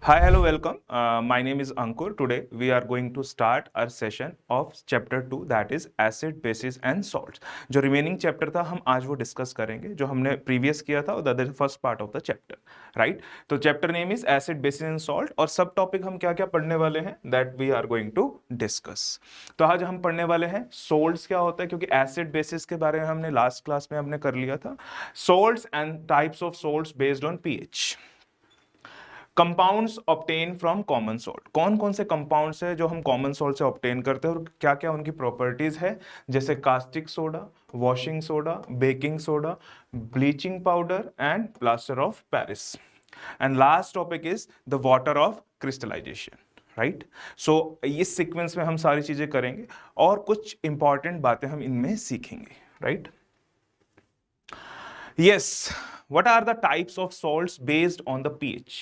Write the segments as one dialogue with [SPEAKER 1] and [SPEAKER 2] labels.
[SPEAKER 1] Hi, hello, welcome. My name is Ankur. Today we are going to start our session of chapter 2, that is acid, bases and salts. जो remaining chapter था हम आज वो discuss करेंगे जो हमने previous किया था, that is the first part of the chapter, right? तो chapter name is acid, bases and salt और सब topic हम क्या क्या पढ़ने वाले हैं that we are going to discuss. तो आज हम पढ़ने वाले हैं salts क्या होता है, क्योंकि acid, bases के बारे में हमने last class में हमने कर लिया था. Salts and types of salts based on pH. Compounds obtain from common salt. कौन कौन से कंपाउंड्स है जो हम कॉमन सॉल्ट से ऑब्टेन करते हैं और क्या क्या उनकी प्रॉपर्टीज है, जैसे caustic soda, washing soda, baking soda, bleaching powder and plaster of Paris. And last topic is the water of crystallisation. Right, so इस सीक्वेंस में हम सारी चीजें करेंगे और कुछ इंपॉर्टेंट बातें हम इनमें सीखेंगे. Right, yes. What are the types of salts based on the pH?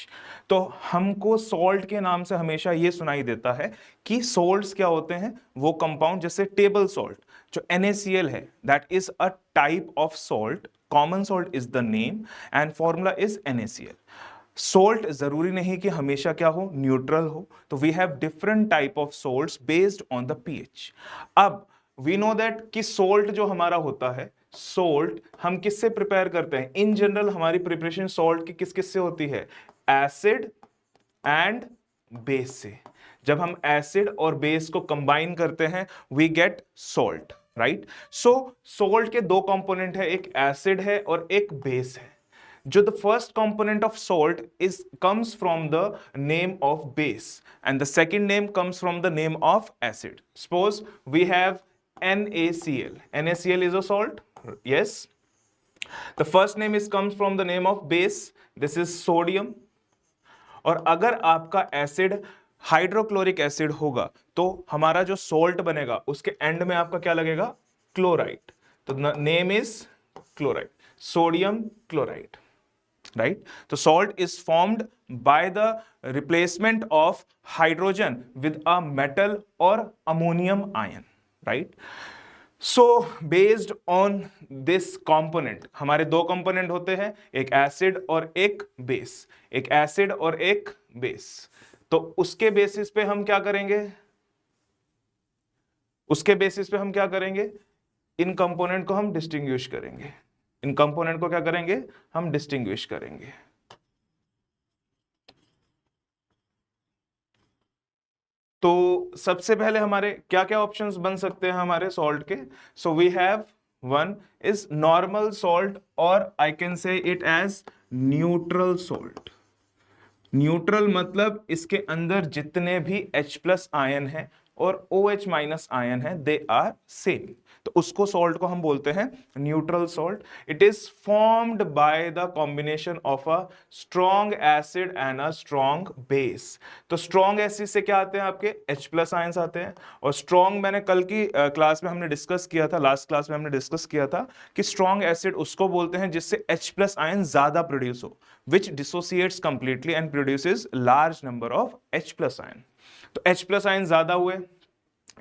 [SPEAKER 1] तो हमको सॉल्ट के नाम से हमेशा ये सुनाई देता है कि सॉल्ट्स क्या होते हैं, वो कंपाउंड जैसे टेबल सॉल्ट जो NaCl है, that is a type of salt. Common salt is the name and formula is NaCl. Salt जरूरी नहीं कि हमेशा क्या हो, न्यूट्रल हो. तो we have different type of salts based on the pH. अब वी नो दैट कि सोल्ट जो हमारा होता है, सोल्ट हम किससे प्रिपेयर करते हैं? इन जनरल हमारी प्रिपरेशन सोल्ट की किस किस से होती है? एसिड एंड बेस से. जब हम एसिड और बेस को कंबाइन करते हैं we get salt. Right, so salt के दो कंपोनेंट है, एक एसिड है और एक बेस है. जो the first component of salt is comes from the name of base and the second name comes from the name of acid. Suppose we have NaCl. NaCl is a salt. Yes. The first name is comes from the name of base. This is sodium. और अगर आपका acid hydrochloric acid होगा तो हमारा जो salt बनेगा उसके and में आपका क्या लगेगा? क्लोराइड. तो name is chloride, sodium chloride. Right, so salt is formed by the replacement of hydrogen with a metal or ammonium ion. Right, so based on this component हमारे दो कंपोनेंट होते हैं, एक एसिड और एक बेस. एक acid और एक बेस. तो उसके बेसिस पे हम क्या करेंगे? उसके बेसिस पे हम क्या करेंगे? इन कंपोनेंट को हम डिस्टिंग्विश करेंगे. इन कंपोनेंट को क्या करेंगे? हम डिस्टिंग्विश करेंगे. तो सबसे पहले हमारे क्या क्या ऑप्शंस बन सकते हैं हमारे सॉल्ट के? So we have one is normal salt और I can say it as neutral salt. Neutral मतलब इसके अंदर जितने भी H+ आयन है और OH- आयन है दे आर सेम. तो उसको सॉल्ट को हम बोलते हैं neutral salt. It is formed by the combination of a strong acid and a strong base. तो स्ट्रॉन्ग एसिड से क्या आते हैं? आपके H+ आयंस आते हैं. और स्ट्रॉन्ग मैंने कल की क्लास में हमने डिस्कस किया था, लास्ट क्लास में हमने डिस्कस किया था कि स्ट्रॉन्ग एसिड उसको बोलते हैं जिससे H+ आयन ज्यादा प्रोड्यूस हो, which dissociates completely and produces large number of H+ ion. तो H+ आयन ज्यादा हुए,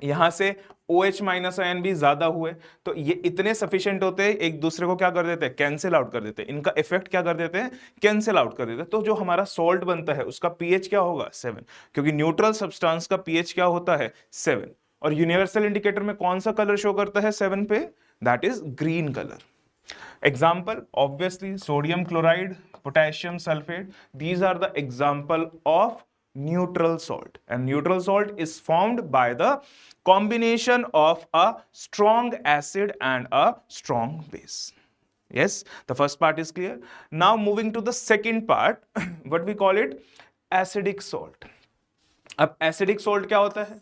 [SPEAKER 1] यहां से OH- आयन भी ज्यादा हुए. तो ये इतने सफिशिएंट होते हैं, एक दूसरे को क्या कर देते हैं? कैंसिल आउट कर देते हैं. इनका इफेक्ट क्या कर देते हैं? कैंसिल आउट कर देते हैं. तो जो हमारा सॉल्ट बनता है उसका पीएच क्या होगा? 7. क्योंकि न्यूट्रल सब्सटेंस का पीएच क्या होता है? 7. और यूनिवर्सल इंडिकेटर में कौन सा कलर शो करता है 7 पे? That is green colour. Example, obviously sodium chloride, potassium sulfate, these are the example of neutral salt. And neutral salt is formed by the combination of a strong acid and a strong base. Yes, the first part is clear. Now moving to the second part, what we call it? Acidic salt. अब acidic salt क्या होता है?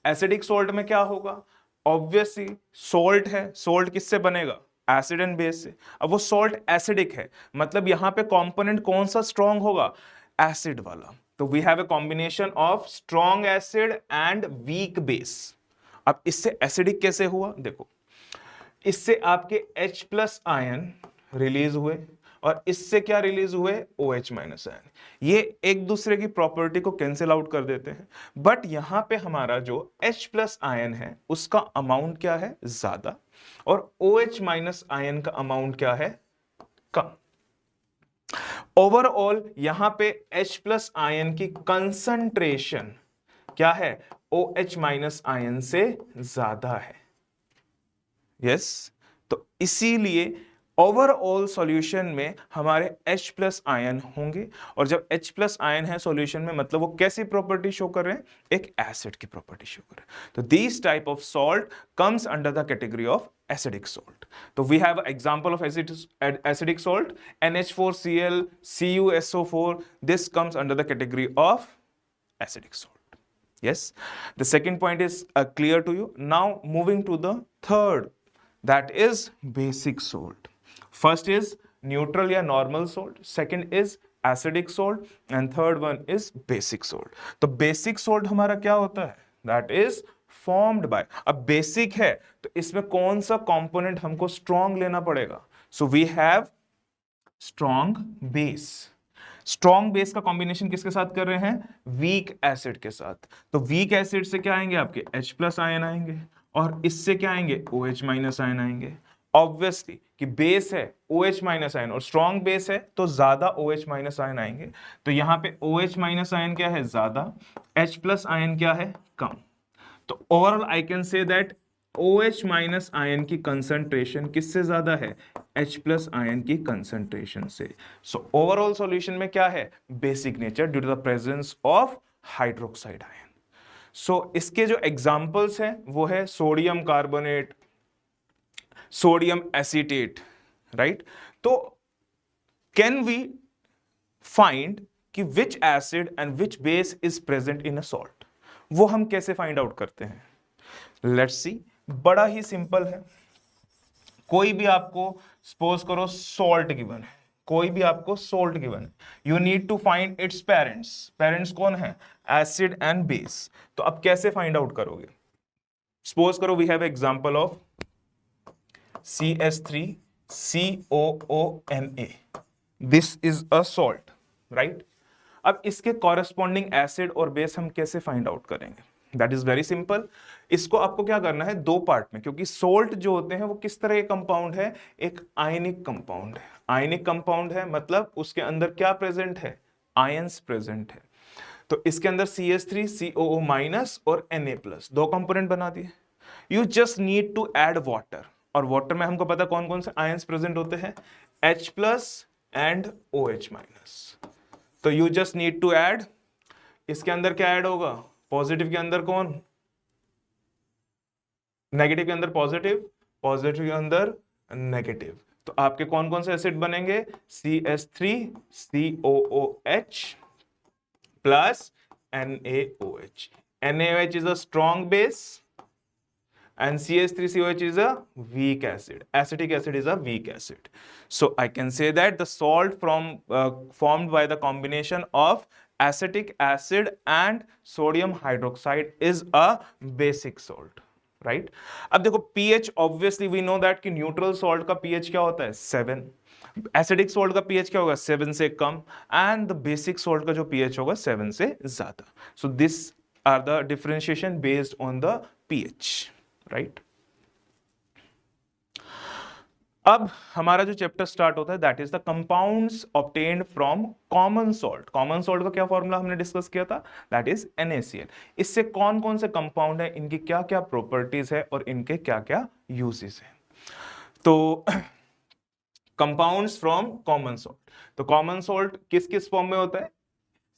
[SPEAKER 1] Acidic salt में क्या होगा? Obviously salt है, salt किससे बनेगा? एसिड एंड बेस से. अब वो सोल्ट एसिडिक है, मतलब यहां पे कंपोनेंट कौन सा स्ट्रॉन्ग होगा? एसिड वाला. तो we have a combination of strong acid and weak base. अब इससे एसिडिक कैसे हुआ? देखो, इससे आपके H+ आयन रिलीज हुए और इससे क्या रिलीज हुए? OH- ion. ये एक दूसरे की प्रॉपर्टी को कैंसिल आउट कर देते हैं. बट यहां पे हमारा जो H+ आयन है उसका अमाउंट क्या है? ज्यादा. और OH- आयन का अमाउंट क्या है? कम. ओवरऑल यहां पे H प्लस आयन की कंसंट्रेशन क्या है, OH माइनस आयन से ज्यादा है। यस तो इसीलिए ओवरऑल सॉल्यूशन में हमारे H प्लस आयन होंगे, और जब H प्लस आयन है सॉल्यूशन में मतलब वो कैसी प्रॉपर्टी शो कर रहे हैं, एक एसिड की प्रॉपर्टी शो कर रहे हैं। तो this type of salt comes under the category of acidic salt. तो we have example of acidic salt NH4Cl CuSO4, this comes under the category of acidic salt. Yes, the second point is clear to you. Now moving to the third, that is basic salt. First is neutral या normal salt, second is acidic salt, and third one is basic salt. तो basic salt हमारा क्या होता है, that is formed by, अब basic है तो इसमें कौन सा component हमको strong लेना पड़ेगा, so we have strong base. Strong base का कॉम्बिनेशन किसके साथ कर रहे हैं, वीक एसिड के साथ। तो वीक एसिड से क्या आएंगे, आपके H प्लस आयन आएंगे, और इससे क्या आएंगे, OH माइनस आयन आएंगे। ऑब्वियसली कि बेस है OH माइनस आयन और स्ट्रॉन्ग बेस है तो ज्यादा OH माइनस आयन आएंगे। तो यहां पे OH माइनस आयन क्या है, ज्यादा, H प्लस आयन क्या है, कम। तो overall I can say that OH minus ion की कंसंट्रेशन किससे ज्यादा है, H प्लस आयन की कंसंट्रेशन से। सो ओवरऑल सॉल्यूशन में क्या है, basic nature due to the presence of hydroxide ion. So इसके जो एग्जांपल्स हैं वो है sodium carbonate, sodium acetate, right. तो कैन वी फाइंड कि which acid and which base is present in a salt, वो हम कैसे फाइंड आउट करते हैं, लेट्स सी। बड़ा ही सिंपल है, कोई भी आपको सपोज करो सॉल्ट गिवन है, कोई भी आपको सॉल्ट गिवन है, you need to find its parents. Parents कौन है, एसिड एंड बेस। तो अब कैसे फाइंड आउट करोगे, सपोज करो we have example of CH3COONA, this is a salt, right. अब इसके कॉरेस्पॉन्डिंग एसिड और बेस हम कैसे फाइंड आउट करेंगे, दैट इज वेरी सिंपल। इसको आपको क्या करना है, दो पार्ट में, क्योंकि सोल्ट जो होते हैं वो किस तरह के कंपाउंड है, एक आयनिक कंपाउंड है। आयनिक कंपाउंड है मतलब उसके अंदर क्या प्रेजेंट है, आयंस प्रेजेंट है। तो इसके अंदर CH3COO माइनस और Na+, दो कंपोनेंट बना दिए। You just need to add water, और वाटर में हमको पता कौन कौन से आयंस प्रेजेंट होते हैं, H+ एंड OH-। तो you just need to add, इसके अंदर क्या ऐड होगा, पॉजिटिव के अंदर कौन, नेगेटिव के अंदर पॉजिटिव, पॉजिटिव के अंदर नेगेटिव। तो आपके कौन कौन से एसिड बनेंगे, CH3COOH plus NaOH. NaOH is a strong base and CH3COH is a weak acid. Acetic acid is a weak acid. So I can say that the salt formed by the combination of acetic acid and sodium hydroxide is a basic salt, right? अब देखो pH, obviously we know that कि neutral salt का pH क्या होता है, 7. Acidic salt का pH क्या होगा, 7 से कम, एंड द बेसिक सॉल्ट का जो pH होगा 7 से ज्यादा। So this are the differentiation based on the pH, right. अब हमारा जो चैप्टर स्टार्ट होता है that is the compounds obtained from common salt. Common salt का क्या फॉर्मूला हमने डिस्कस किया था, दैट इज NaCl। इससे कौन कौन से कंपाउंड है, इनकी क्या क्या प्रॉपर्टीज है और इनके क्या क्या यूजेस है। तो कंपाउंड्स फ्रॉम कॉमन सॉल्ट, तो कॉमन सॉल्ट किस किस फॉर्म में होता है,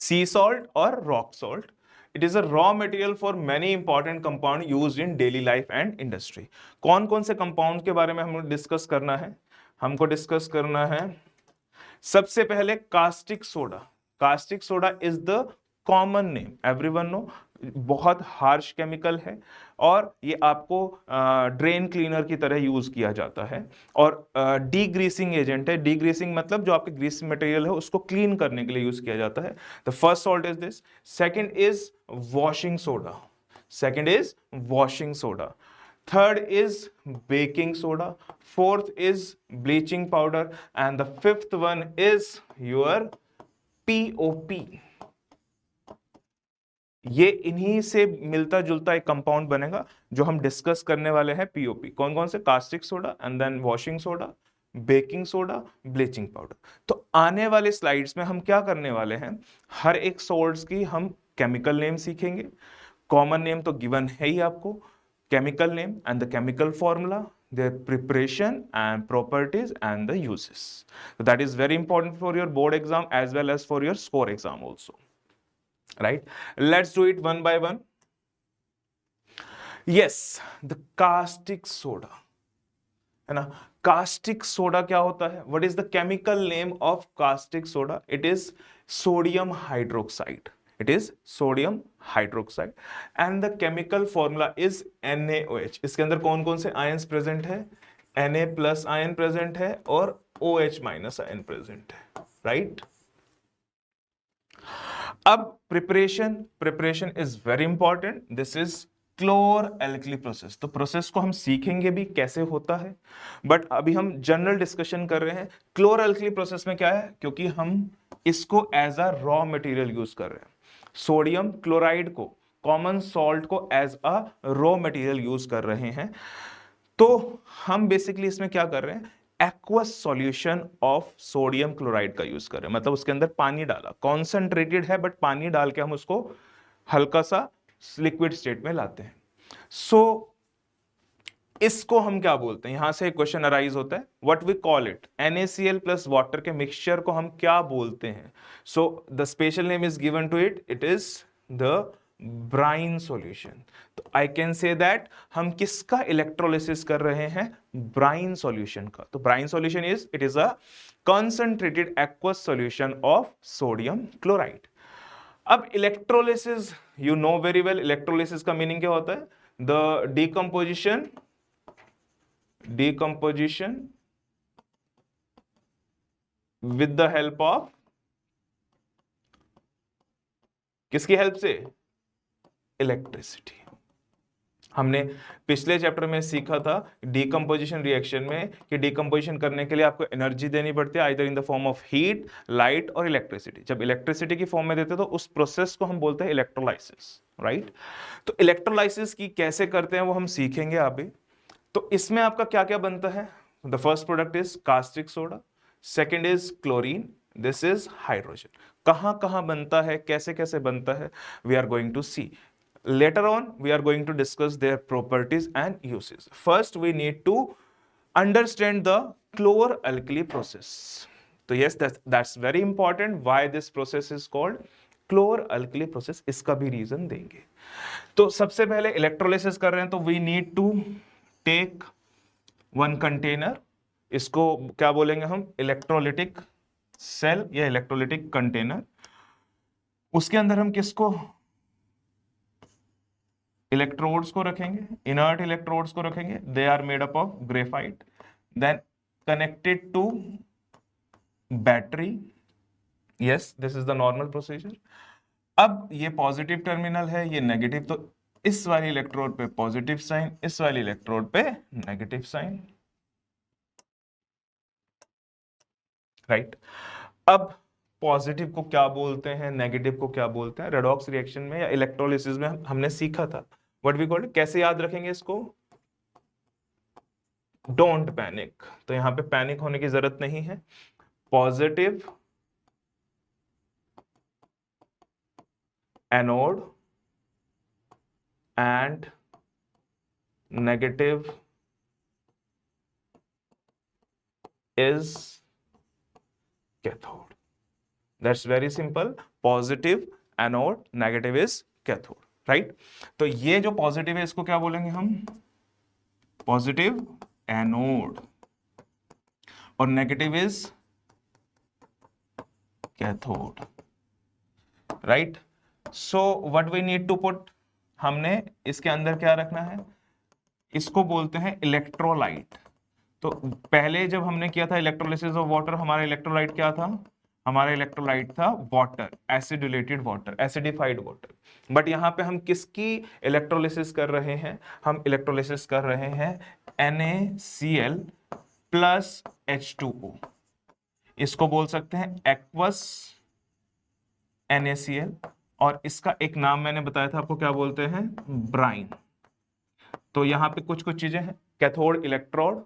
[SPEAKER 1] सी सॉल्ट और rock salt. It is a raw material for many important compound used in daily life and industry. कौन कौन से कंपाउंड के बारे में हमें डिस्कस करना है, हमको डिस्कस करना है सबसे पहले caustic soda. Caustic soda is the common name, everyone know, बहुत हार्श केमिकल है और ये आपको ड्रेन क्लीनर की तरह यूज किया जाता है और डीग्रीसिंग एजेंट है। डीग्रीसिंग मतलब जो आपके ग्रीस मटेरियल है उसको क्लीन करने के लिए यूज किया जाता है। The first salt is this, second is washing soda, second is washing soda, third is baking soda, fourth is bleaching powder and the fifth one is your POP। ये इन्हीं से मिलता जुलता एक कंपाउंड बनेगा जो हम डिस्कस करने वाले हैं, POP। कौन कौन से, caustic soda and then washing soda, baking soda, bleaching powder. तो आने वाले स्लाइड्स में हम क्या करने वाले हैं, हर एक सोल्ट्स की हम केमिकल नेम सीखेंगे। कॉमन नेम तो गिवन है ही आपको, chemical name and the chemical formula, their preparation and properties and the uses. So that is very important for your board exam as well as for your score exam also, right? Let's do it one by one. Yes, the caustic soda, है ना? caustic soda क्या होता है? What is the chemical name of caustic soda? It is sodium hydroxide. It is sodium hydroxide and the chemical formula is NaOH. इसके अंदर कौन कौन से आयंस प्रेजेंट है? Na प्लस आयन प्रेजेंट है और OH माइनस आयन प्रेजेंट है, right? अब preparation is very important. This is chlor alkali process. तो प्रोसेस को हम सीखेंगे भी कैसे होता है, बट अभी हम जनरल डिस्कशन कर रहे हैं। क्लोर एल्कली प्रोसेस में क्या है, क्योंकि हम इसको as a raw material use कर रहे हैं, सोडियम क्लोराइड को, कॉमन सॉल्ट को as a raw material use कर रहे हैं। तो हम बेसिकली इसमें क्या कर रहे हैं, aqueous solution of sodium chloride का यूज कर रहे हैं। मतलब उसके अंदर पानी डाला, कॉन्सेंट्रेटेड है बट पानी डाल के हम उसको हल्का सा लिक्विड स्टेट में लाते हैं। सो इसको हम क्या बोलते हैं, यहां से एक क्वेश्चन अराइज होता है, what we call it, NaCl plus water के मिक्सचर को हम क्या बोलते हैं? So the special name is given to it, it is the brine solution. तो आई कैन से दैट हम किसका इलेक्ट्रोलिसिस कर रहे हैं, ब्राइन सॉल्यूशन का। तो brine solution is, it is a concentrated aqueous solution of sodium chloride. अब electrolysis, you know very well, electrolysis का मीनिंग क्या होता है, the decomposition with the help of, किसकी हेल्प से, इलेक्ट्रिसिटी। हमने पिछले चैप्टर में सीखा था डीकंपोजिशन रिएक्शन में कि डीकंपोजिशन करने के लिए आपको एनर्जी देनी पड़ती है, either in the form of heat, light और इलेक्ट्रिसिटी। जब इलेक्ट्रिसिटी की फॉर्म में देते तो उस प्रोसेस को हम बोलते हैं इलेक्ट्रोलाइसिस, राइट? तो इलेक्ट्रोलाइसिस की कैसे करते हैं वो हम सीखेंगे अभी। तो इसमें आपका क्या क्या बनता है, the first product is caustic soda, second is chlorine, this is hydrogen. कहां कहां बनता है, कैसे कैसे बनता है, we are going to see later on. We are going to discuss their properties and uses. First we need to understand the chlor-alkali process. So yes, that's very important. Why this process is called chlor-alkali process, इसका भी reason देंगे। तो सबसे पहले electrolysis कर रहे हैं तो we need to take one container, इसको क्या बोलेंगे हम, इलेक्ट्रोलिटिक सेल या इलेक्ट्रोलिटिक कंटेनर। उसके अंदर हम किसको, इलेक्ट्रोड्स को रखेंगे, इनर्ट इलेक्ट्रोड्स को रखेंगे। They are made up of graphite, then connected to battery. Yes, this is the normal procedure. अब ये पॉजिटिव टर्मिनल है, ये नेगेटिव, तो इस वाली इलेक्ट्रोड पे पॉजिटिव साइन, इस वाली इलेक्ट्रोड पे नेगेटिव साइन, राइट? अब पॉजिटिव को क्या बोलते हैं, नेगेटिव को क्या बोलते हैं, रेडॉक्स रिएक्शन में या इलेक्ट्रोलिसिस में हमने सीखा था। व्हाट वी कॉल्ड, कैसे याद रखेंगे इसको, डोंट पैनिक। तो यहां पे पैनिक होने की जरूरत नहीं है। Positive anode and negative is cathode. That's very simple, positive anode, negative is cathode, right? तो ये जो पॉजिटिव है इसको क्या बोलेंगे हम, पॉजिटिव एनोड, और negative is cathode, right? So what we need to put, हमने इसके अंदर क्या रखना है, इसको बोलते हैं इलेक्ट्रोलाइट। तो पहले जब हमने किया था इलेक्ट्रोलिसिस ऑफ वाटर, हमारा इलेक्ट्रोलाइट क्या था, हमारा इलेक्ट्रोलाइट था water, acidulated water, acidified water. But यहां पे हम किसकी इलेक्ट्रोलिसिस कर रहे हैं, हम इलेक्ट्रोलिसिस कर रहे हैं NaCl प्लस H2O। इसको बोल सकते हैं एक्वस NaCl, और इसका एक नाम मैंने बताया था आपको, क्या बोलते हैं, ब्राइन। तो यहां पे कुछ कुछ चीजें हैं, cathode electrode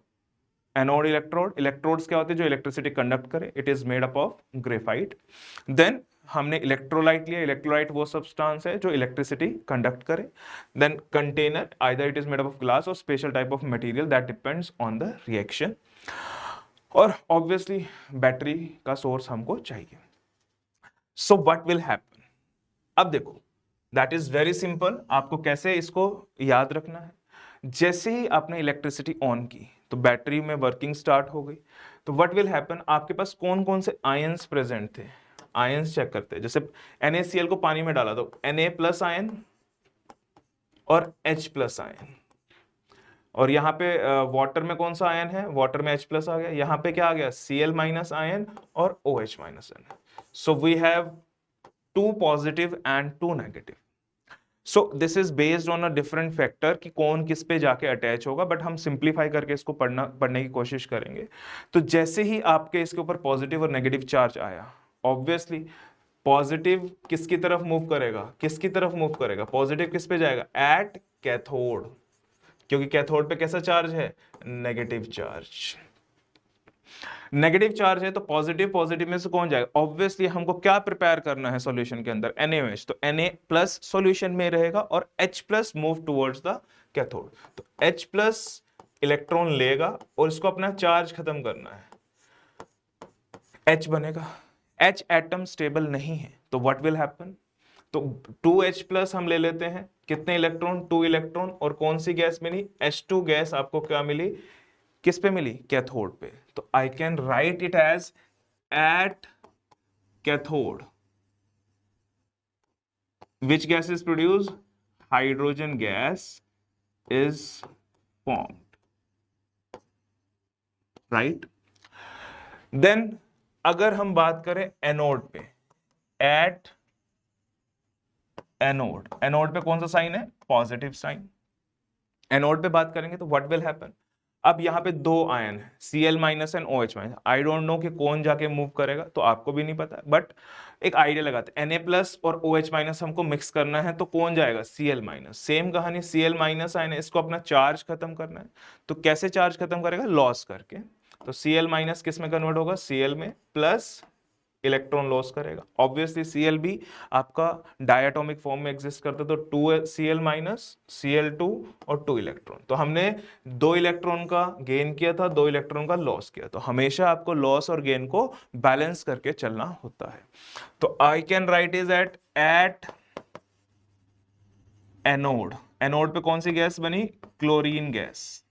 [SPEAKER 1] anode electrode, electrodes क्या होते हैं जो इलेक्ट्रिसिटी कंडक्ट करे, it is made up of graphite. Then हमने इलेक्ट्रोलाइट लिया, इलेक्ट्रोलाइट वो सब्सटेंस है जो इलेक्ट्रिसिटी कंडक्ट करे। Then container, either it is made up of glass और special type of material that depends on the reaction. और obviously battery का source हमको चाहिए। सो व्हाट विल हैपन, अब देखो दैट इज वेरी सिंपल, आपको कैसे इसको याद रखना है। जैसे ही आपने इलेक्ट्रिसिटी ऑन की तो बैटरी में वर्किंग स्टार्ट हो गई, तो व्हाट विल हैपन, आपके पास कौन कौन से आयंस प्रेजेंट थे, आयंस चेक करते हैं। जैसे NaCl को पानी में डाला तो Na प्लस आयन और H प्लस आयन, और यहाँ पे वाटर में कौन सा आयन है, वाटर में H प्लस आ गया, यहाँ पे क्या आ गया Cl माइनस आयन और OH minus ion. So we have 2 positive and 2 negative. So this is based on a different factor कि कौन किस पे जाके अटैच होगा, बट हम सिंप्लीफाई करके इसको पढ़ने की कोशिश करेंगे। तो जैसे ही आपके इसके ऊपर पॉजिटिव और नेगेटिव चार्ज आया, ऑब्वियसली पॉजिटिव किसकी तरफ मूव करेगा, किसकी तरफ मूव करेगा, पॉजिटिव किस पे जाएगा, एट कैथोड, क्योंकि कैथोड पे कैसा चार्ज है, नेगेटिव चार्ज। नेगेटिव चार्ज है तो पॉजिटिव, पॉजिटिव में से कौन जाएगा, ऑब्वियसली हमको क्या प्रिपेयर करना है सॉल्यूशन के अंदर, NaOH, तो Na प्लस सॉल्यूशन में रहेगा और H plus move towards the cathode. तो H प्लस इलेक्ट्रॉन लेगा और इसको अपना चार्ज खत्म करना है, H बनेगा। H एटम स्टेबल नहीं है तो व्हाट विल हैपन, तो 2H प्लस हम ले लेते हैं, कितने इलेक्ट्रॉन, 2 इलेक्ट्रॉन, और कौन सी गैस मिली, H2 गैस आपको क्या मिली, किस पे मिली, कैथोड पे। तो I can write it as at cathode which gas is produce, hydrogen gas is formed, right. Then अगर हम बात करें एनोड पे, एट एनोड, एनोड पे कौन सा साइन है, पॉजिटिव साइन। एनोड पे बात करेंगे तो व्हाट विल हैपन, अब यहाँ पे 2 आयन है, Cl minus and OH minus, I don't know कि कौन जाके मूव करेगा, तो आपको भी नहीं पता, बट एक आइडिया लगाते हैं, Na प्लस और OH माइनस हमको मिक्स करना है, तो कौन जाएगा, Cl माइनस। सेम कहानी, Cl माइनस आयन है, इसको अपना चार्ज खत्म करना है, तो कैसे चार्ज खत्म करेगा, लॉस करके। तो Cl माइनस किस में कन्वर्ट होगा, Cl में, प्लस इलेक्ट्रॉन लॉस करेगा। ऑब्वियसली Cl भी आपका डायटोमिक फॉर्म में एग्जिस्ट करता है, तो 2Cl माइनस Cl2 और 2 इलेक्ट्रॉन, तो हमने 2 इलेक्ट्रॉन का गेन किया था, 2 इलेक्ट्रॉन का लॉस किया, तो हमेशा आपको लॉस और गेन को बैलेंस करके चलना होता है। तो I can right is at anode, anode पे कौन सी गैस बनी, क्लोरीन गैस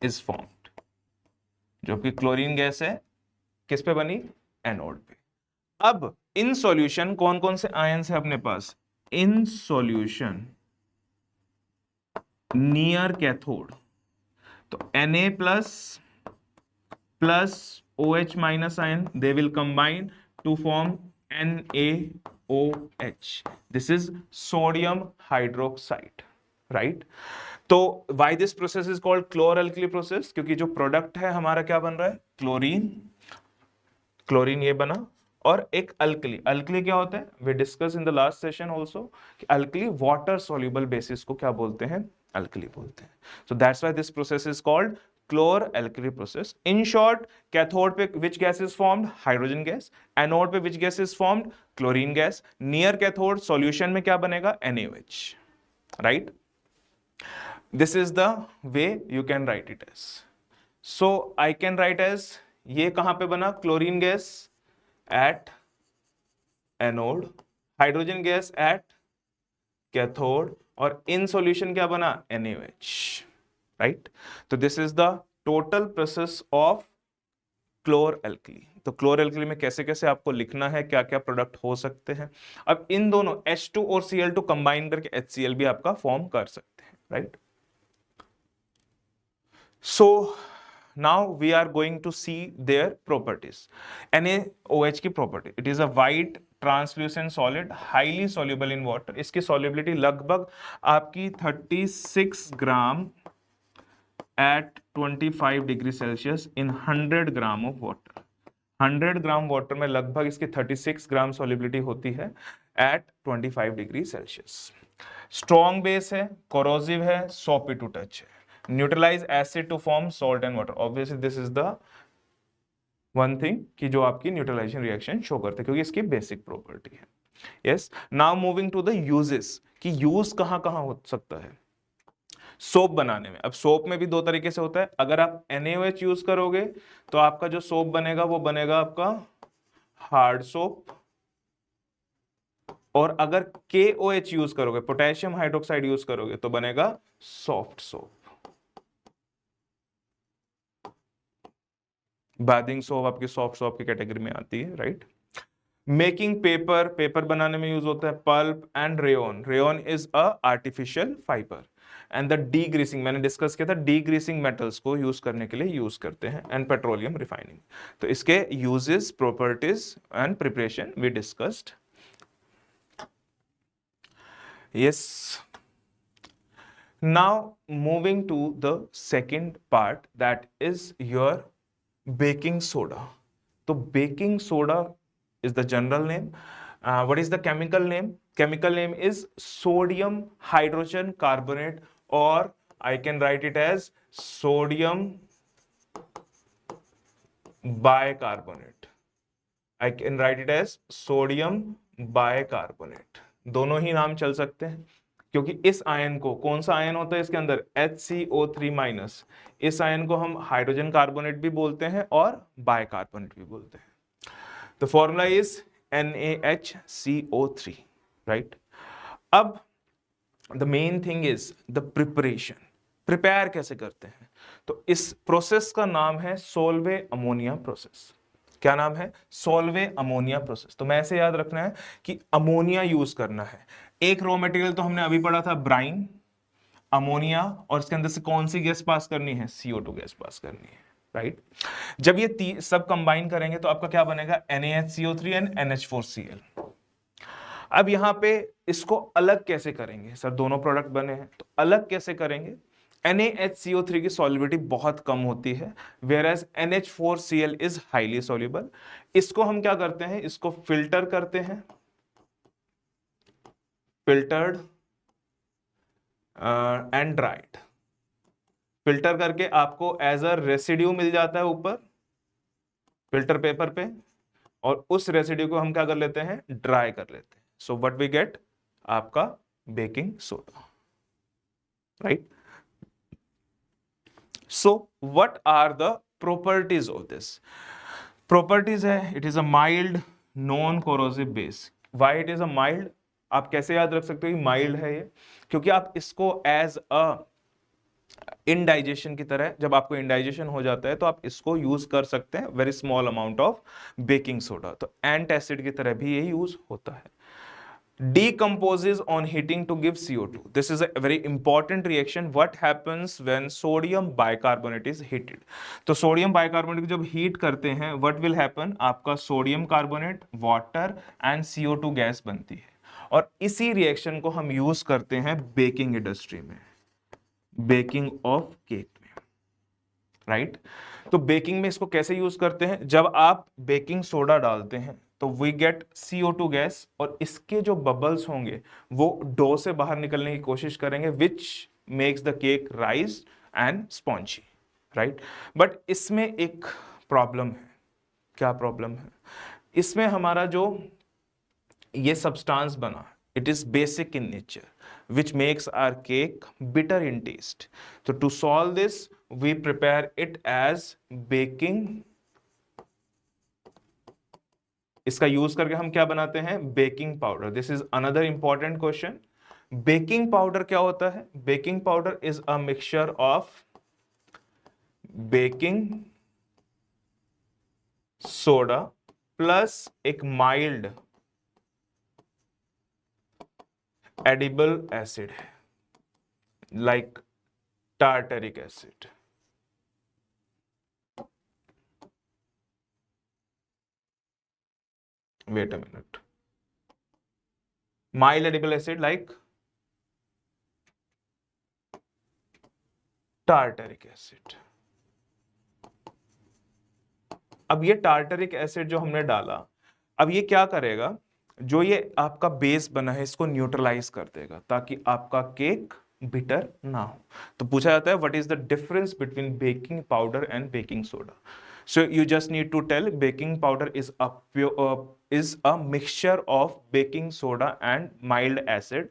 [SPEAKER 1] इज फॉर्म्ड, जो कि क्लोरीन गैस है किस पे बनी, एनोड पे। अब इन सॉल्यूशन कौन कौन से आयंस है अपने पास, इन सॉल्यूशन नियर कैथोड, तो Na plus plus OH minus ion, they will combine to form NaOH, this is sodium hydroxide, right. तो why this process is called chlor alkali process, क्योंकि जो प्रोडक्ट है हमारा क्या बन रहा है, क्लोरीन, क्लोरीन ये बना, और एक अल्कली, अल्कली क्या होता है, we discuss in the last session also कि अल्कली वाटर सॉल्युबल बेसिस को क्या बोलते हैं, अल्कली बोलते हैं। So that's why this process is called chlor alkali process. In short, cathode पे which gas is formed, hydrogen gas, anode पे which gas is formed, chlorine gas, near cathode solution में क्या बनेगा, NaOH, right. This is the way you can write it as. So I can right as, ये कहां पे बना, chlorine gas at anode, hydrogen gas at cathode, और in solution क्या बना, NaOH, राइट। तो this is the total process of chlor alkali. तो chlor alkali में कैसे कैसे आपको लिखना है, क्या क्या प्रोडक्ट हो सकते हैं। अब इन दोनों H2 और Cl2 कंबाइन करके HCl भी आपका फॉर्म कर सकते हैं, right. So now we are going to see their properties. NaOH की property, it is a white translucent solid highly soluble in water, इसकी solubility लगभग आपकी 36 ग्राम at 25 degree Celsius in 100 gram of water, 100 gram water में लगभग इसकी 36 ग्राम solubility होती है at 25 degree Celsius. Strong base है, कोरोसिव है, सॉफ्ट टू टच है, neutralize acid to form salt and water. Obviously this is the one thing कि जो आपकी न्यूट्रलाइजेशन रिएक्शन शो करते हैं, क्योंकि इसकी बेसिक प्रॉपर्टी है। Yes, now moving to the uses कि यूज कहां कहां हो सकता है सोप बनाने में। अब सोप में भी दो तरीके से होता है। अगर आप NaOH यूज करोगे तो आपका जो सोप बनेगा वो बनेगा आपका हार्ड सोप, और अगर KOH यूज करोगे, पोटेशियम हाइड्रोक्साइड यूज करोगे, तो बनेगा सॉफ्ट सोप। बाथिंग सोप आपकी सॉफ्ट सोप की कैटेगरी में आती है, राइट। मेकिंग पेपर, पेपर बनाने में यूज होता है pulp and rayon. Rayon is a artificial fibre. And the degreasing, मैंने डिस्कस किया था, डीग्रीसिंग मेटल्स को यूज करने के लिए यूज करते हैं। And petroleum refining. तो इसके uses, properties and preparation we discussed. Yes, now moving to the second part, that is your baking soda. So baking soda is the general name. What is the chemical name? Chemical name is sodium hydrogen carbonate, or I can write it as sodium bicarbonate. I can write it as sodium bicarbonate. दोनों ही नाम चल सकते हैं, क्योंकि इस ion को, कौन सा आयन होता है इसके अंदर, HCO3-, इस आयन को हम हाइड्रोजन कार्बोनेट भी बोलते हैं और बाइकार्बोनेट भी बोलते हैं। The formula is NaHCO3, right. अब the main thing is the preparation, prepare कैसे करते हैं। तो इस प्रोसेस का नाम है सोल्वे अमोनिया प्रोसेस। क्या नाम है? Solvay ammonia process. तो मैं ऐसे याद रखना है कि अमोनिया यूज करना है। एक रॉ मटेरियल तो हमने अभी पढ़ा था ब्राइन, अमोनिया, और इसके अंदर से कौन सी गैस पास करनी है? CO2 गैस पास करनी है, राइट। जब ये सब कंबाइन करेंगे तो आपका क्या बनेगा? NaHCO3 and NH4Cl। अब यहां पे इसको अलग कैसे करेंगे? सर दोनों प्रोडक्ट बने हैं, तो अलग कैसे करेंगे? NaHCO3 की सॉल्युबिलिटी बहुत कम होती है, whereas NH4Cl is highly soluble. इसको हम क्या करते हैं? इसको फिल्टर करते हैं, फिल्टर्ड एंड ड्राइड। फिल्टर करके आपको एज अ रेसिड्यू मिल जाता है ऊपर फिल्टर पेपर पे, और उस रेसिड्यू को हम क्या कर लेते हैं? ड्राई कर लेते हैं। So what we get? आपका baking soda, right. So what are the properties of this? Properties है, it is a mild non-corrosive base. Why it is a mild? आप कैसे याद रख सकते हो कि mild है ये? क्योंकि आप इसको as a इंडाइजेशन की तरह, जब आपको इंडाइजेशन हो जाता है तो आप इसको यूज कर सकते हैं, very small amount of baking soda. तो एंटासिड की तरह भी ये यूज होता है। Decomposes on heating to give CO2. This is a very important reaction. What happens when sodium bicarbonate is heated? तो सोडियम बाइकार्बोनेट जब हीट करते हैं, what will happen? आपका sodium carbonate, water and CO2 gas बनती है, और इसी reaction को हम यूज करते हैं बेकिंग इंडस्ट्री में, बेकिंग ऑफ केक में, राइट। तो बेकिंग में इसको कैसे यूज करते हैं? जब आप बेकिंग सोडा डालते हैं तो वी गेट CO2 गैस, और इसके जो बबल्स होंगे वो डो से बाहर निकलने की कोशिश करेंगे, which makes the cake rise and spongy, right. But इसमें एक प्रॉब्लम है। क्या प्रॉब्लम है? इसमें हमारा जो ये सब्सटेंस बना, it is basic in nature, which makes our cake bitter in taste. So to solve this, we prepare it as baking. इसका यूज करके हम क्या बनाते हैं? Baking powder. This is another important question. Baking powder क्या होता है? Baking powder is a mixture of baking soda plus एक mild edible acid like tartaric acid. Wait a minute. Mild edible acid like tartaric acid. अब ये tartaric acid जो हमने डाला, अब ये क्या करेगा? जो ये आपका बेस बना है इसको न्यूट्रलाइज कर देगा, ताकि आपका केक बिटर ना हो। तो पूछा जाता है what is the difference between baking powder and baking soda. So you just need to tell baking powder is a mixture of baking soda and mild acid,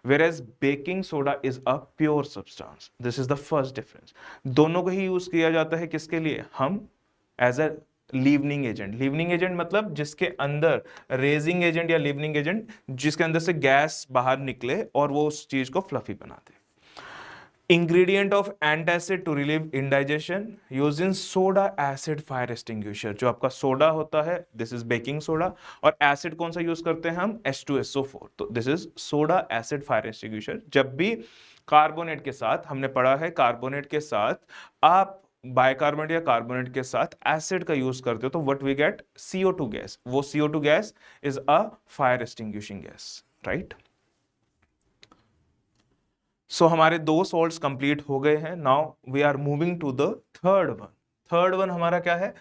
[SPEAKER 1] whereas baking soda is a pure substance. This is the first difference. दोनों को ही use किया जाता है किसके लिए, हम as a लीवनिंग agent. लीवनिंग agent मतलब जिसके अंदर रेजिंग एजेंट या लीवनिंग एजेंट जिसके अंदर से गैस बाहर निकले और वो उस चीज को फ्लफी बनाते। Ingredient of antacid to relieve indigestion use in soda acid fire extinguisher. जो आपका सोडा होता है दिस इज बेकिंग सोडा, और एसिड कौन सा यूज करते हैं हम, H2SO4, तो this is soda acid fire extinguisher. जब भी कार्बोनेट के साथ, हमने पढ़ा है कार्बोनेट के साथ आप बाइकार्बोनेट या कार्बोनेट के साथ एसिड का यूज करते हो तो what we gate, CO2 gas. वो CO2 gas is a fire extinguishing gas, right. So हमारे दो सॉल्ट्स कंप्लीट हो गए हैं। Now we are moving to the third one. Third one हमारा क्या है,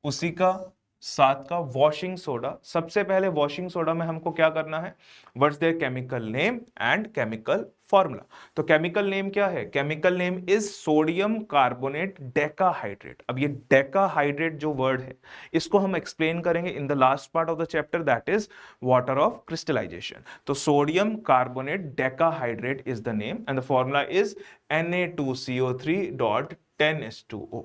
[SPEAKER 1] उसी का साथ का वॉशिंग सोडा। सबसे पहले वॉशिंग सोडा में हमको क्या करना है, what's there chemical name and chemical formula. तो केमिकल नेम क्या है, chemical name is sodium carbonate decahydrate. अब ये डेकाहाइड्रेट जो वर्ड है इसको हम एक्सप्लेन करेंगे in the last part of the chapter, that is water of crystallisation. तो sodium carbonate decahydrate is the name and the formula is Na2CO3.10H2O।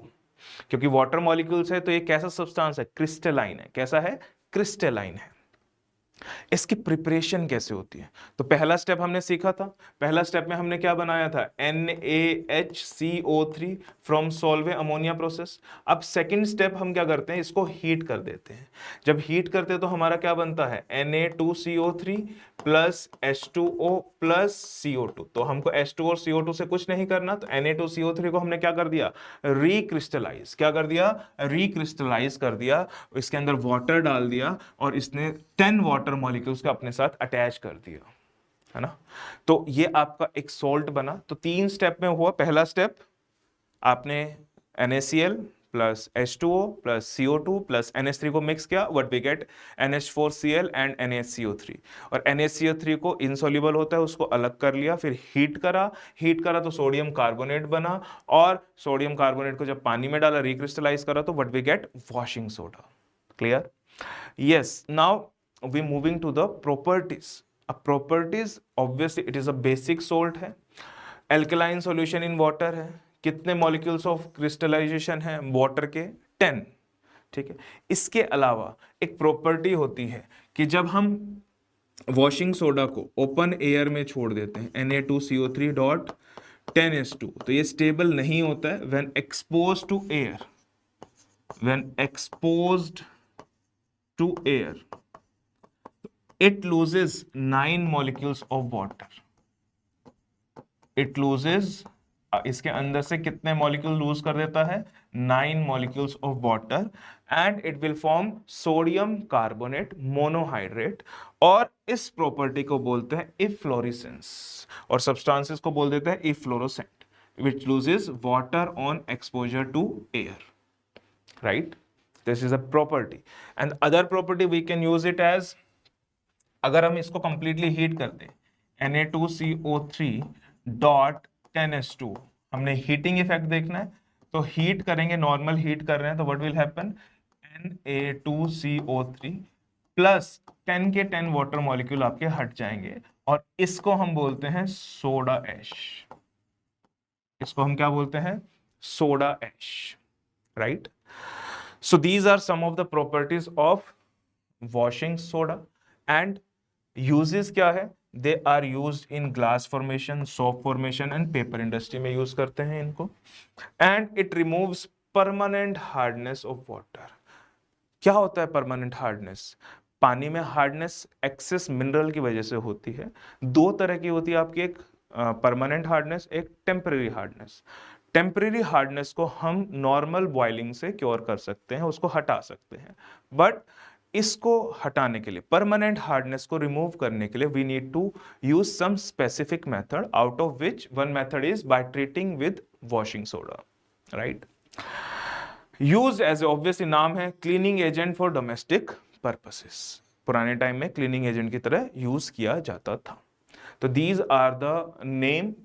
[SPEAKER 1] क्योंकि water molecules है तो ये कैसा सब्सटेंस है, क्रिस्टलाइन है। कैसा है, क्रिस्टलाइन है। इसकी प्रिपरेशन कैसे होती है, तो पहला स्टेप हमने सीखा था। पहला स्टेप में हमने क्या बनाया था, NaHCO3 from Solvay ammonia process. अब सेकंड स्टेप हम क्या करते हैं, इसको हीट कर देते हैं। जब हीट करते हैं तो हमारा क्या बनता है, Na2CO3 plus H2O plus CO2। तो हमको H2 और CO2 से कुछ नहीं करना, तो Na2CO3 को हमने क्या कर दिया, रिक्रिस्टलाइज। क्या कर दिया, रिक्रिस्टलाइज कर दिया। इसके अंदर वाटर डाल दिया और इसने 10 वाटर मॉलिक्यूल्स को अपने साथ अटैच कर दिया, है ना। तो ये आपका एक सॉल्ट बना। तो 3 स्टेप में हुआ। पहला स्टेप आपने NaCl plus H2O plus CO2 plus NH3 को मिक्स किया, what we gate NH4Cl and NaCO3। और NaCO3 को इनसॉल्युबल होता है उसको अलग कर लिया, फिर हीट करा तो सोडियम कार्बोनेट बना, और सोडियम कार्बोनेट को जब पानी में डाला रिक्रिस्टलाइज करा तो what we get washing soda. Clear, yes. Now we moving to the properties. अब properties obviously it is a basic salt है, alkaline solution in water है। कितने molecules of crystallization है water के, 10, ठीक है। इसके अलावा एक property होती है कि जब हम वॉशिंग सोडा को ओपन एयर में छोड़ देते हैं Na2CO3.10H2 तो ये स्टेबल नहीं होता है। when exposed to air, when exposed to air it loses 9 molecules of water. It loses, इसके अंदर से कितने मॉलिक्यूल लूज कर देता है, 9 molecules of water, and it will form sodium carbonate monohydrate। और इस प्रॉपर्टी को बोलते हैं इफ्लोरेसेंस, और सब्सटेंसेस को बोल देते हैं इफ्लोरोसेंट, which loses water on exposure to air, right? This is a property, and other property we can use it as, अगर हम इसको कंप्लीटली हीट कर दें Na2CO3.10H2, हमने हीटिंग इफेक्ट देखना है तो हीट करेंगे, नॉर्मल हीट कर रहे हैं तो what will happen, Na2CO3 plus 10 के 10 वाटर मॉलिक्यूल आपके हट जाएंगे, और इसको हम बोलते हैं सोडा ऐश। इसको हम क्या बोलते हैं, soda ash, right. So these are some of the properties of washing soda. And uses क्या है, they are used in glass formation, soap formation and paper industry में यूज करते हैं इनको। And it removes permanent hardness of water. क्या होता है permanent hardness, पानी में हार्डनेस एक्सेस मिनरल की वजह से होती है। 2 तरह की होती है आपकी, एक परमानेंट हार्डनेस, एक टेम्परेरी हार्डनेस। टेम्परेरी हार्डनेस को हम नॉर्मल बॉइलिंग से क्योर कर सकते हैं, उसको हटा सकते हैं, बट इसको हटाने के लिए, परमानेंट हार्डनेस को रिमूव करने के लिए we need to use some specific method, out of which one method is by treating with washing soda, right. Use as obviously नाम है cleaning agent for domestic purposes. पुराने टाइम में cleaning agent की तरह use किया जाता था। तो these are the name,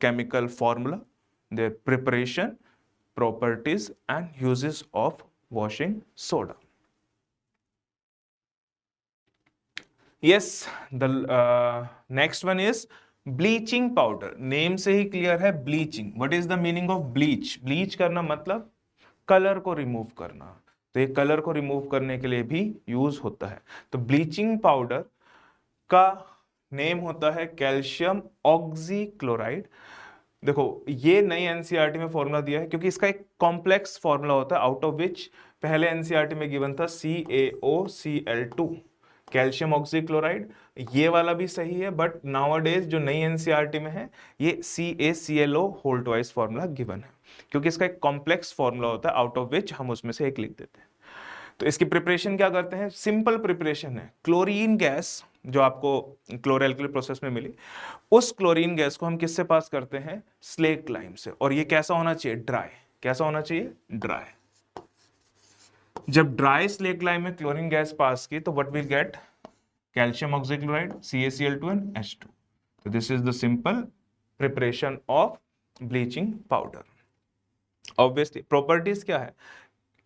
[SPEAKER 1] chemical formula, their preparation, properties and uses of washing soda. Yes, the next one is bleaching powder. Name से ही clear है, bleaching. What is the meaning of bleach? Bleach करना मतलब colour को remove करना. तो ये colour को remove करने के लिए भी यूज होता है. तो ब्लीचिंग पाउडर का नेम होता है कैल्शियम ऑक्सीक्लोराइड. देखो ये नई एनसीईआरटी में फॉर्मूला दिया है क्योंकि इसका एक कॉम्प्लेक्स फॉर्मूला होता है, आउट ऑफ विच पहले एनसीईआरटी में गिवन था CaOCl2, कैल्शियम ऑक्सीक्लोराइड. ये वाला भी सही है, बट नाउअडेज जो नई एनसीईआरटी में है ये CaClO whole twice formula given है, क्योंकि इसका एक कॉम्प्लेक्स फॉर्मूला होता है, आउट ऑफ विच हम उसमें से एक लिख देते हैं. तो इसकी प्रिपरेशन क्या करते हैं? सिंपल प्रिपरेशन है. क्लोरीन गैस जो आपको क्लोरएल्कली प्रोसेस में मिली, उस क्लोरीन गैस को हम किससे पास करते हैं? स्लेक लाइम से. और ये कैसा होना चाहिए? ड्राई. कैसा होना चाहिए? ड्राई. जब ड्राई स्लेक लाइम में क्लोरीन गैस पास की तो what will get? Calcium oxychloride, CaCl2 and H2. तो this is the simple preparation of bleaching powder. Obviously properties क्या है?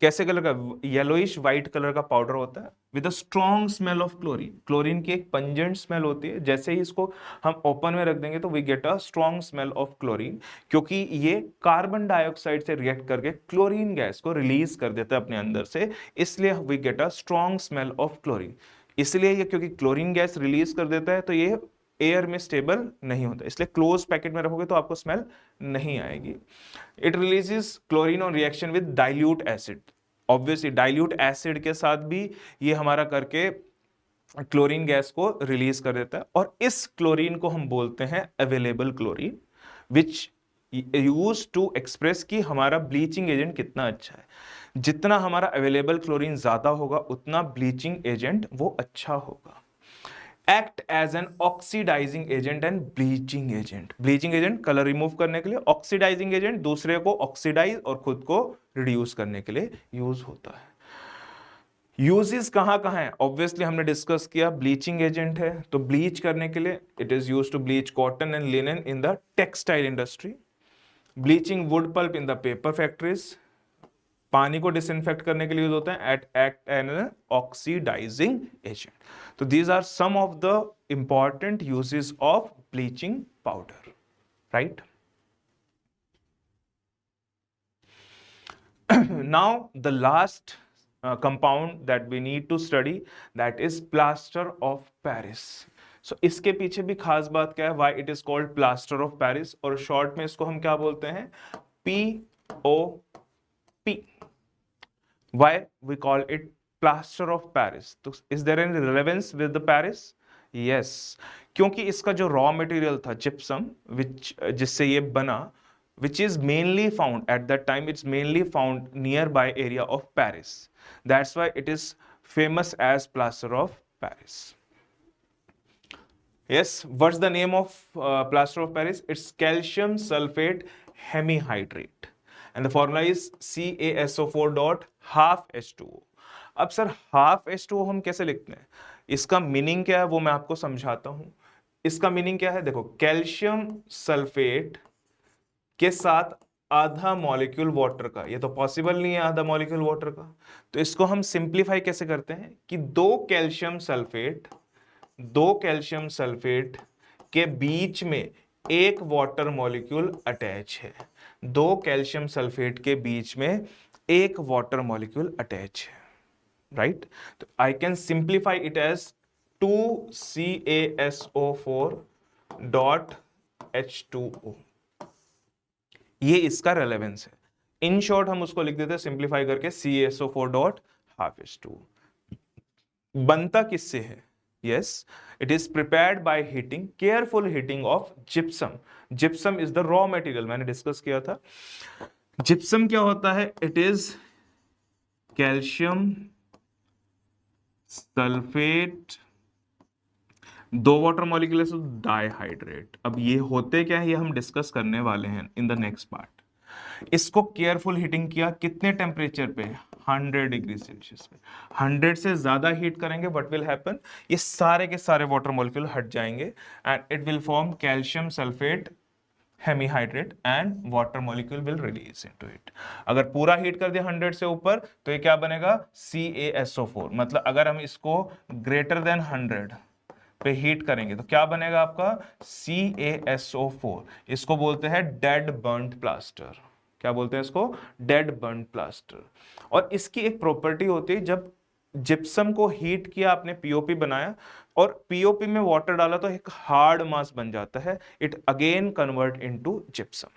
[SPEAKER 1] कैसे कलर का? येलोइश व्हाइट कलर का पाउडर होता है with a strong smell of chlorine. Chlorine की एक पंजेंट स्मेल होती है. जैसे ही इसको हम ओपन में रख देंगे तो we get a strong smell of chlorine, क्योंकि ये कार्बन डाइऑक्साइड से रिएक्ट करके क्लोरीन गैस को रिलीज कर देता है अपने अंदर से, इसलिए we get a strong smell of chlorine. इसलिए ये क्योंकि क्लोरीन गैस रिलीज कर देता है तो ये एयर में स्टेबल नहीं होता, इसलिए क्लोज पैकेट में रखोगे तो आपको स्मेल नहीं आएगी. It releases chlorine on reaction with dilute acid. Obviously dilute acid के साथ भी ये हमारा करके क्लोरीन गैस को रिलीज कर देता है, और इस क्लोरीन को हम बोलते हैं available chlorine, which use to express कि हमारा ब्लीचिंग एजेंट कितना अच्छा है. जितना हमारा अवेलेबल क्लोरीन ज्यादा होगा उतना ब्लीचिंग एजेंट वो अच्छा होगा. Act as an oxidising agent and bleaching agent. Bleaching agent colour remove करने के लिए, ऑक्सीडाइजिंग एजेंट दूसरे को ऑक्सीडाइज और खुद को रिड्यूस करने के लिए यूज होता है. यूजेस कहां कहां है? ऑब्वियसली हमने डिस्कस किया, ब्लीचिंग एजेंट है तो ब्लीच करने के लिए it is use to bleach cotton and linen in the textile industry. Bleaching wood pulp in the paper factories. पानी को डिसइंफेक्ट करने के लिए यूज होता है. Act an oxidising agent. तो these are some of the important uses of bleaching powder, right? Now the last compound that we need to study, that is plaster of Paris. So इसके पीछे भी खास बात क्या है? Why it is called plaster of Paris, और short में इसको हम क्या बोलते हैं? POP. Why we call it plaster of Paris? तो is there any relevance with the Paris? Yes, क्योंकि इसका जो रॉ मटेरियल था जिप्सम, जिससे ये बना, which is mainly found at that time, it's mainly found nearby area of Paris. That's why it is famous as plaster of Paris. Yes, what's the name of plaster of Paris? It's calcium sulfate hemihydrate and the formula is CaSO4 dot half H2O. अब sir half H2O हम कैसे लिखते हैं? इसका meaning क्या है वो मैं आपको समझाता हूं. इसका मीनिंग क्या है? देखो, कैल्शियम सल्फेट के साथ आधा मॉलिक्यूल वाटर का, ये तो पॉसिबल नहीं है आधा मॉलिक्यूल वाटर का, तो इसको हम सिंप्लीफाई कैसे करते हैं कि दो कैल्शियम सल्फेट के बीच में एक वाटर मॉलिक्यूल अटैच है. दो कैल्शियम सल्फेट के बीच में एक वाटर मॉलिक्यूल अटैच है, राइट? तो I can simplify it as 2CaSO4 dot H2O. ये इसका रेलेवेंस है. इन शॉर्ट हम उसको लिख देते हैं सिंप्लीफाई करके CaSO4 डॉट हाफ H2O. बनता किससे है? Yes, it is prepared by heating, careful heating of gypsum. Gypsum is the raw material, मैंने डिस्कस किया था. जिप्सम क्या होता है? इट इज कैल्शियम सल्फेट, दो वाटर मॉलिक्यूल डाइहाइड्रेट. अब ये होते क्या है ये हम डिस्कस करने वाले हैं इन द नेक्स्ट पार्ट. इसको केयरफुल हीटिंग किया, कितने टेम्परेचर पे? 100 डिग्री सेल्सियस पे। 100 से ज्यादा हीट करेंगे, व्हाट विल हैपन, ये सारे के सारे वाटर मॉलिक्यूल हट जाएंगे and it will form calcium sulphate hemihydrate and water molecule will release into it. अगर पूरा हीट कर दिया 100 से ऊपर तो ये क्या बनेगा? CaSO4। मतलब अगर हम इसको ग्रेटर देन 100 पे हीट करेंगे तो क्या बनेगा आपका? CaSO4। इसको बोलते हैं डेड बर्न्ड प्लास्टर। क्या बोलते हैं इसको? Dead burned plaster. और इसकी एक प्रॉपर्टी होती है, जब जिप्सम को हीट किया, आपने पीओपी बनाया और पीओपी में वाटर डाला तो एक हार्ड मास बन जाता है, it again convert into gypsum,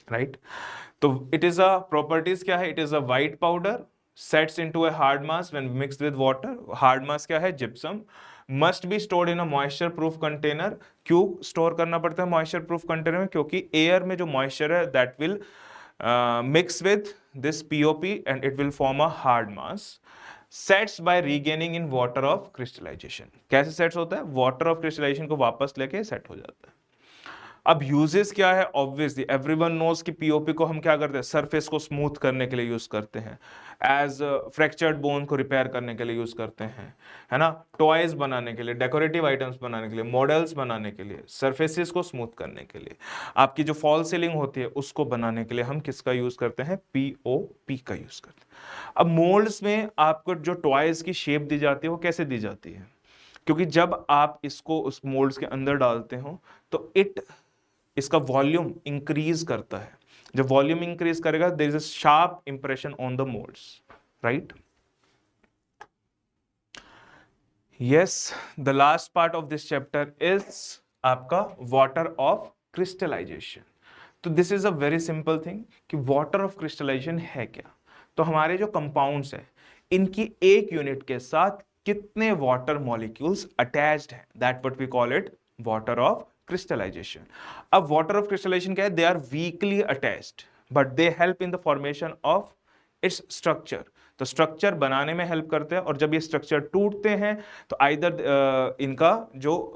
[SPEAKER 1] right? तो इट इज अ प्रॉपर्टीज क्या है? It is a white powder sets into a hard mass when mixed with water. Hard mass क्या है? Gypsum. Must be stored in a moisture proof container. क्यों store करना पड़ता है moisture proof container में? क्योंकि एयर में जो मॉइस्चर है that will mix with this POP and it will form a hard mass. Sets by regaining in water of crystallization. कैसे सेट्स होता है? वाटर ऑफ क्रिस्टलाइजेशन को वापस लेके सेट हो जाता है। अब यूजेस क्या है? ऑब्वियसली एवरीवन नोज कि पीओपी को हम क्या करते हैं? सरफेस को स्मूथ करने के लिए यूज करते हैं, एज फ्रैक्चर्ड बोन को रिपेयर करने के लिए यूज करते हैं, है ना? टॉयज बनाने के लिए, डेकोरेटिव आइटम्स बनाने के लिए, मॉडल्स बनाने के लिए, सरफेसेस को स्मूथ करने के लिए, आपकी जो फॉल सीलिंग होती है उसको बनाने के लिए हम किसका यूज करते हैं? पीओपी का यूज करते हैं। अब मोल्ड्स में आपको जो टॉयज की शेप दी जाती है वो कैसे दी जाती है? क्योंकि जब आप इसको उस मोल्ड्स के अंदर डालते हो तो इसका वॉल्यूम इंक्रीज करता है। जब वॉल्यूम इंक्रीज करेगा there is a sharp impression on the moulds, right? Yes, the last part of this chapter is आपका वाटर ऑफ क्रिस्टलाइजेशन। तो this is a very simple thing कि वाटर ऑफ क्रिस्टलाइजेशन है क्या। तो हमारे जो compounds हैं इनकी एक यूनिट के साथ कितने वाटर मॉलिक्यूल्स अटैच्ड हैं, that what we call it water of crystallization. अब water of crystallization क्या है? They are weakly attached, but they help in the formation of its structure. तो स्ट्रक्चर बनाने में हेल्प करते हैं और जब ये स्ट्रक्चर टूटते हैं तो आइदर इनका जो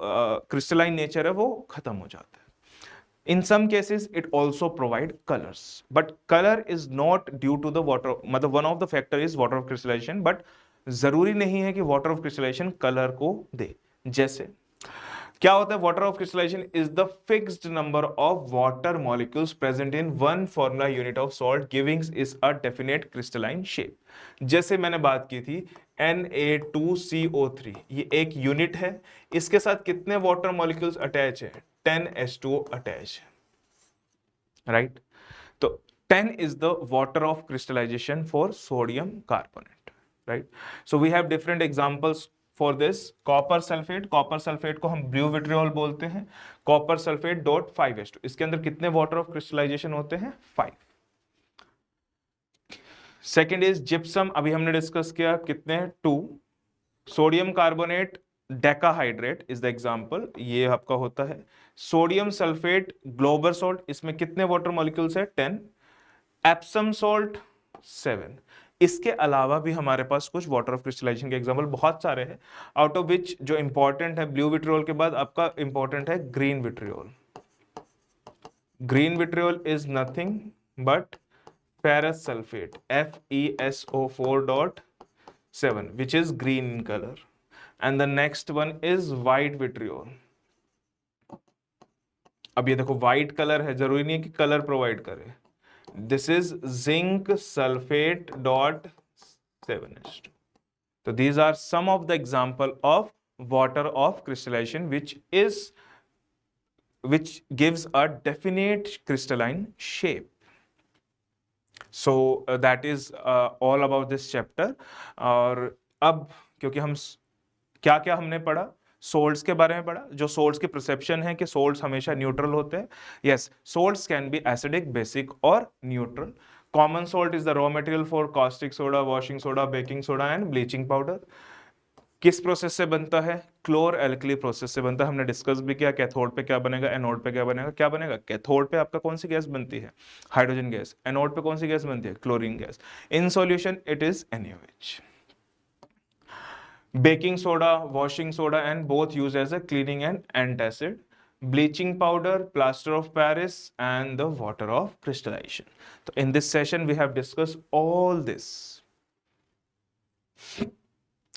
[SPEAKER 1] क्रिस्टलाइन नेचर है वो खत्म हो जाता है। In some cases it also provide colors, but color is not due to the water, मतलब one of the factor is water of crystallization, but जरूरी नहीं है कि water of crystallization कलर को दे। जैसे क्या होता है? Water of crystallization is the fixed number of water molecules present in one formula unit of salt giving is a definite crystalline shape. जैसे मैंने बात की थी Na2CO3, ये एक यूनिट है, इसके साथ कितने वाटर मॉलिक्यूल्स अटैच है? 10H2O अटैच है, राइट? तो 10 is the water of crystallization for sodium carbonate, right? So we have different examples for this. Copper sulphate को हम ब्लू विट्रियोल बोलते हैं। कॉपर सल्फेट डॉट 5H2, इसके अंदर कितने वाटर ऑफ क्रिस्टलाइजेशन होते हैं? 5। सेकेंड इज जिप्सम, अभी हमने डिस्कस किया, कितने? 2। Sodium carbonate decahydrate is the example, ये आपका होता है। सोडियम सल्फेट ग्लोबल सॉल्ट, इसमें कितने वाटर मॉलिक्यूल्स है? 10। Epsom salt 7। इसके अलावा भी हमारे पास कुछ वाटर ऑफ क्रिस्टलाइजेशन के एग्जांपल बहुत सारे हैं, आउट ऑफ विच जो इंपॉर्टेंट है ब्लू विट्रियोल के बाद आपका इंपॉर्टेंट है green vitriol. Green vitriol is nothing but ferrous sulfate FeSO4.7 which is green in color, and the next one is white vitriol. अब ये देखो white color है, जरूरी नहीं है कि color provide करे। This is zinc sulfate dot 7H2. So these are some of the example of water of crystallization which gives a definite crystalline shape. So that is all about this chapter. और अब क्योंकि हम क्या क्या हमने पढ़ा? Salts के बारे में पढ़ा, जो सोल्ट्स की परसेप्शन है कि सोल्ट्स हमेशा न्यूट्रल होते हैं। Yes, salts can be acidic, basic और neutral. Common salt is the raw material for caustic soda, washing soda, baking soda and bleaching powder. किस प्रोसेस से बनता है? क्लोर एल्कली प्रोसेस से बनता है। हमने डिस्कस भी किया कैथोड पे क्या बनेगा, एनोड पे क्या बनेगा। क्या बनेगा? कैथोड पे आपका कौन सी गैस बनती है? Hydrogen gas. एनोड पे कौन सी गैस बनती है? Chlorine gas. In solution it is NaOH। Baking soda, washing soda and both use as a cleaning and antacid. bleaching powder, plaster of Paris, and the water of crystallization. So in this session we have discussed all this.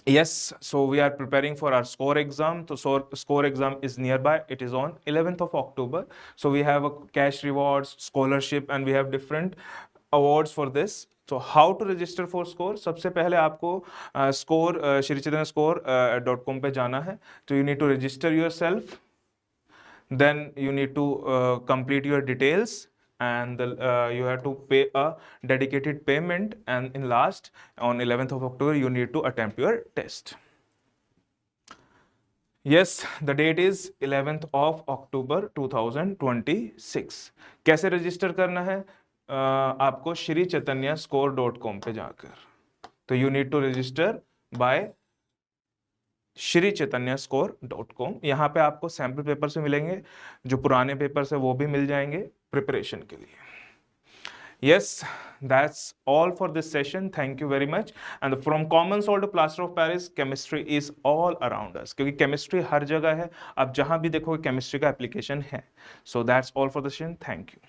[SPEAKER 1] Yes, so we are preparing for our score exam. So score exam is nearby. It is on 11th of October. So we have a cash rewards, scholarship, and we have different awards for this. So how to register for score? सबसे पहले आपको score shrichaitanya.com पे जाना है. तो you need to register yourself. Then you need to complete your details, and you have to pay a dedicated payment, and in last on 11th of October you need to attempt your test. Yes, the date is 11th of October 2026. कैसे register करना है? आपको shrichaitanyascore.com पे जाकर, तो you need to register by shrichaitanyascore.com. यहाँ पे आपको सैम्पल पेपर से मिलेंगे, जो पुराने पेपर से वो भी मिल जाएंगे प्रिपरेशन के लिए. Yes, that's all for this session. Thank you very much. And from common salt to plaster of Paris, chemistry is all around us. क्योंकि chemistry हर जगह है, आप जहाँ भी देखोगे chemistry का application है. So that's all for the session. Thank you.